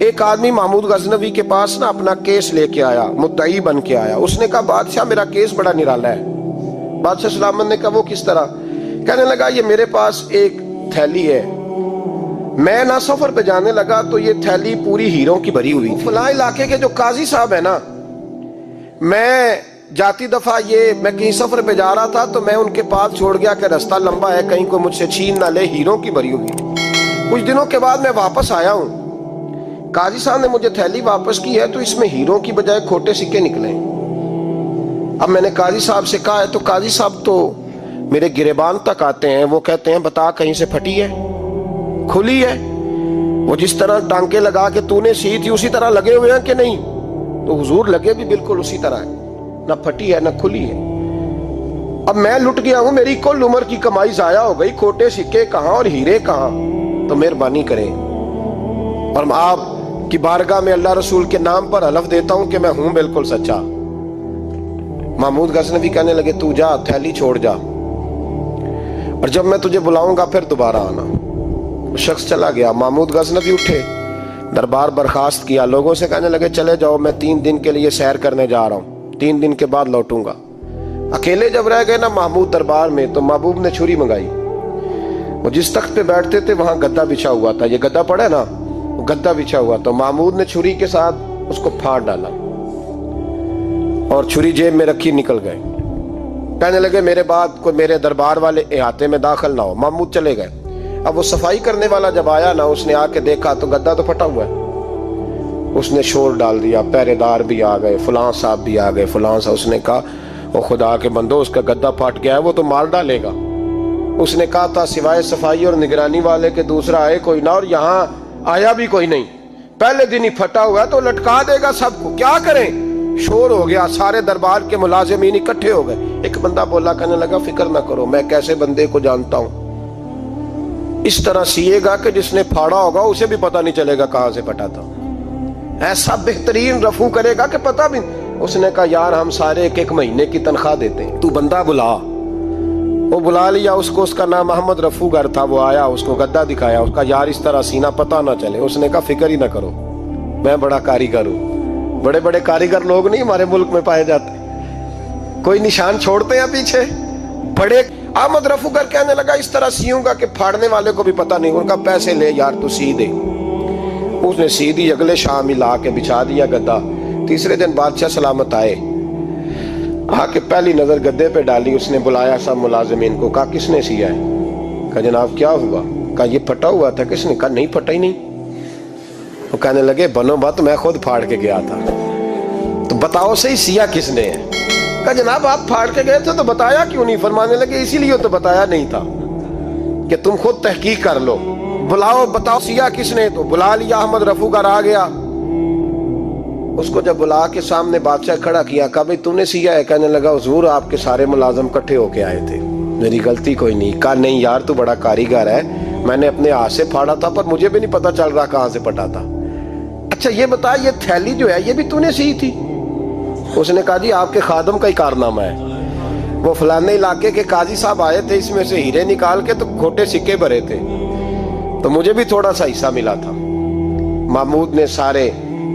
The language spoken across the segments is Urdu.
ایک آدمی محمود غزنوی کے پاس نا اپنا کیس لے کے آیا، مدعی بن کے آیا. اس نے کہا بادشاہ میرا کیس بڑا نرالا ہے. بادشاہ سلامت نے کہا وہ کس طرح؟ کہنے لگا یہ میرے پاس ایک تھیلی ہے، میں نہ سفر پہ جانے لگا تو یہ تھیلی پوری ہیروں کی بھری ہوئی. فلاں علاقے کے جو قاضی صاحب ہے نا، میں جاتی دفعہ میں کہیں سفر پہ جا رہا تھا تو میں ان کے پاس چھوڑ گیا کہ رستہ لمبا ہے، کہیں کوئی مجھ سے چھین نہ لے، ہیروں کی بھری ہوئی. کچھ دنوں کے بعد میں واپس آیا ہوں، قاضی صاحب نے مجھے تھیلی واپس کی ہے تو اس میں ہیروں کی بجائے کھوٹے سکے نکلے. اب میں نے قاضی صاحب سے کہا ہے تو قاضی صاحب تو میرے گریبان تک آتے ہیں، وہ کہتے ہیں بتا کہیں سے پھٹی ہے، کھلی ہے؟ وہ جس طرح ٹانکے لگا کے تو نے سی تھی اسی طرح لگے ہوئے ہیں کہ نہیں؟ تو حضور لگے بھی بالکل اسی طرح ہے، نہ پھٹی ہے نہ کھلی ہے. اب میں لٹ گیا ہوں، میری کل عمر کی کمائی ضائع ہو گئی، کھوٹے سکے کہاں اور ہیرے کہاں؟ تو مہربانی کریں اور آپ کی بارگاہ میں اللہ رسول کے نام پر حلف دیتا ہوں کہ میں ہوں بالکل سچا. محمود غزنوی کہنے لگے تو جا، تھیلی چھوڑ جا، اور جب میں تجھے بلاؤں گا پھر دوبارہ آنا. وہ شخص چلا گیا. محمود غزنوی اٹھے، دربار برخاست کیا، لوگوں سے کہنے لگے چلے جاؤ، میں 3 دن کے لیے سیر کرنے جا رہا ہوں، 3 دن کے بعد لوٹوں گا. اکیلے جب رہ گئے نا محمود دربار میں تو محبوب نے چھری منگائی. وہ جس تخت پہ بیٹھتے تھے وہاں گدا بچھا ہوا تھا، یہ گدا پڑا ہے نا، وہ گدا بچھا ہوا تھا. محمود نے چھری کے ساتھ اس کو پھاڑ ڈالا اور چھری جیب میں رکھی نکل گئے. کہنے لگے میرے بعد کوئی میرے دربار والے احاطے میں داخل نہ ہو. محمود چلے گئے. اب وہ صفائی کرنے والا جب آیا نا، اس نے آ کے دیکھا تو گدا تو پھٹا ہوا ہے. اس نے شور ڈال دیا، پہرے دار بھی آ گئے، فلاں صاحب بھی آ گئے، فلاں صاحب. اس نے کہا وہ خدا کے بندو، اس کا گدا پھٹ گیا ہے، وہ تو مار ڈالے گا. اس نے کہا تھا سوائے صفائی اور نگرانی والے کے دوسرا آئے کوئی نہ، اور یہاں آیا بھی کوئی نہیں. پہلے دن ہی پھٹا ہوا ہے تو لٹکا دے گا سب کو، کیا کریں؟ شور ہو گیا، سارے دربار کے ملازمین اکٹھے ہو گئے. ایک بندہ بولا، کہنے لگا فکر نہ کرو، میں کیسے بندے کو جانتا ہوں، اس طرح سیے گا کہ جس نے پھاڑا ہوگا اسے بھی پتہ نہیں چلے گا کہاں سے پھٹا تھا. ایسا بہترین رفو کرے گا کہ پتہ بھی. اس نے کہا یار ہم سارے 1 مہینے کی تنخواہ دیتے ہیں، تو بندہ بلا. وہ بلا لیا اس کو، اس کا نام محمد رفو گر تھا. وہ آیا، اس کو گدا دکھایا، اس کا یار اس طرح سینہ پتہ نہ چلے. اس نے کہا فکر ہی نہ کرو، میں بڑا کاریگر ہوں. بڑے بڑے کاریگر لوگ نہیں ہمارے ملک میں پائے جاتے، کوئی نشان چھوڑتے ہیں پیچھے بڑے. احمد رفو گر کہنے لگا اس طرح سیوں گا کہ پھاڑنے والے کو بھی پتہ نہیں. ان کا پیسے لے یار تو سی دے. اس نے سی دی، اگلے شام ہی لا کے بچھا دیا گدا. تیسرے دن بادشاہ سلامت آئے، آ کے پہلی نظر گدے پہ ڈالی. اس نے بلایا سب ملازمین کو، کہا کس نے سیا ہے؟ کہا جناب کیا ہوا؟ کہا یہ پھٹا ہوا تھا. کس نے؟ کہا نہیں پھٹا ہی نہیں. وہ کہنے لگے بنو بات، میں خود پھاڑ کے گیا تھا، تو بتاؤ صحیح سیا کس نے ہے؟ کہا جناب آپ پھاڑ کے گئے تھے تو بتایا کیوں نہیں؟ فرمانے لگے اسی لیے تو بتایا نہیں تھا کہ تم خود تحقیق کر لو، بلاؤ بتاؤ سیا کس نے. تو بلا لیا، احمد رفو گر آ گیا. اس کو جب بلا کے سامنے بادشاہ کھڑا کیا، کہا بھئی تم نے سیا ہے؟ کہنے لگا حضور آپ کے سارے ملازم کٹھے ہو کے آئے تھے، میری غلطی کوئی نہیں. کہا نہیں یار تو بڑا کاریگر ہے، میں نے اپنے ہاتھ سے پھاڑا تھا پر مجھے بھی نہیں پتا چل رہا کہاں سے پھٹا تھا. اچھا یہ بتا یہ تھیلی جو ہے یہ بھی تو نے سی تھی؟ اس نے کہا جی آپ کے خادم کا ہی کارنامہ ہے، وہ فلانے علاقے کے قاضی صاحب آئے تھے، اس میں سے ہیرے نکال کے تو کھوٹے سکے بھرے تھے، تو مجھے بھی تھوڑا سا حصہ ملا تھا. محمود نے سارے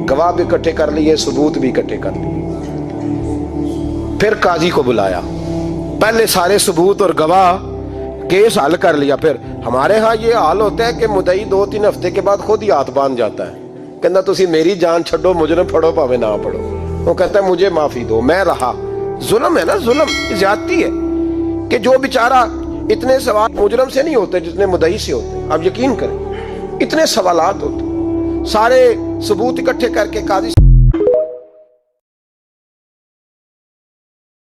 گواہ بھی اکٹھے کر لیے، ثبوت بھی اکٹھے کر لیے. پھر قاضی کو بلایا، پہلے سارے ثبوت اور گواہ کیس حل کر لیا. پھر ہمارے ہاں یہ حال ہوتا ہے کہ مدعی 2-3 ہفتے کے بعد خود ہی ہاتھ باندھ جاتا ہے، کہنا تسی میری جان چھڈو، مجرم پھڑو پاوے نہ پڑھو. وہ کہتا ہے مجھے معافی دو، میں رہا. ظلم ہے نا، ظلم زیادتی ہے کہ جو بیچارہ اتنے سوال مجرم سے نہیں ہوتے جتنے مدعی سے ہوتے. آپ یقین کریں اتنے سوالات ہوتے. سارے ثبوت اکٹھے کر کے قاضی